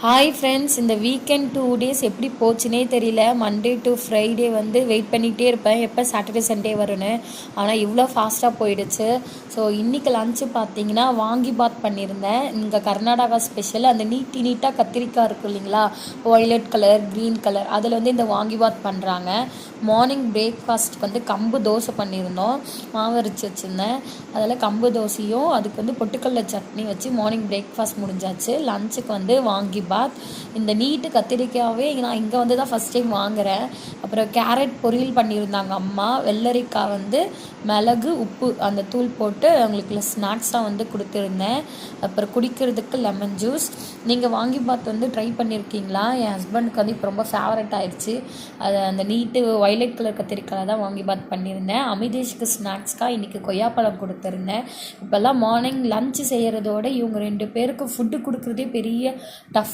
Hi friends, இந்த weekend 2 days எப்படி போச்சுனே தெரியல. மண்டே டு ஃப்ரைடே வந்து வெயிட் பண்ணிகிட்டே இருப்பேன் எப்போ சாட்டர்டே சண்டே வரும்னு. ஆனால் இவ்வளோ ஃபாஸ்ட்டாக போயிடுச்சு. ஸோ இன்றைக்கி லஞ்சு பார்த்தீங்கன்னா வாங்கி பாத் பண்ணியிருந்தேன். இங்கே கர்நாடகா ஸ்பெஷல் அந்த நீட்டாக கத்திரிக்காய் இருக்கும் இல்லைங்களா, ஒய்லட் கலர் க்ரீன் கலர், அதில் வந்து இந்த வாங்கி பாத் பண்ணுறாங்க. மார்னிங் பிரேக்ஃபாஸ்ட்டுக்கு வந்து கம்பு தோசை பண்ணியிருந்தோம், மாவு அரைச்சி வச்சுருந்தேன். அதில் கம்பு தோசையும் அதுக்கு வந்து பொட்டுக்கடலை சட்னி வச்சு மார்னிங் பிரேக்ஃபாஸ்ட் முடிஞ்சாச்சு. லஞ்சுக்கு வந்து வாங்கி பாத். இந்த நீட்டு கத்திரிக்காவே நான் இங்கே வந்து தான் ஃபஸ்ட் டைம் வாங்குகிறேன். அப்புறம் கேரட் பொரியல் பண்ணியிருந்தாங்க அம்மா. வெள்ளரிக்காய் வந்து மிளகு உப்பு அந்த தூள் போட்டு அவங்களுக்கு ஸ்நாக்ஸாக வந்து கொடுத்துருந்தேன். அப்புறம் குடிக்கிறதுக்கு லெமன் ஜூஸ். நீங்கள் வாங்கி பாத் வந்து ட்ரை பண்ணியிருக்கீங்களா? என் ஹஸ்பண்டுக்கு வந்து இப்போ ரொம்ப ஃபேவரட் ஆயிடுச்சு. அது அந்த நீட்டு ஒய்லட் கலர் கத்திரிக்காய் தான் வாங்கி பாத் பண்ணியிருந்தேன். அமிதேஷ்க்கு ஸ்நாக்ஸ்க்காக இன்றைக்கி கொய்யாப்பழம் கொடுத்துருந்தேன். இப்போல்லாம் மார்னிங் லஞ்சு செய்கிறதோட இவங்க 2 பேருக்கு ஃபுட்டு கொடுக்குறதே பெரிய டஃப்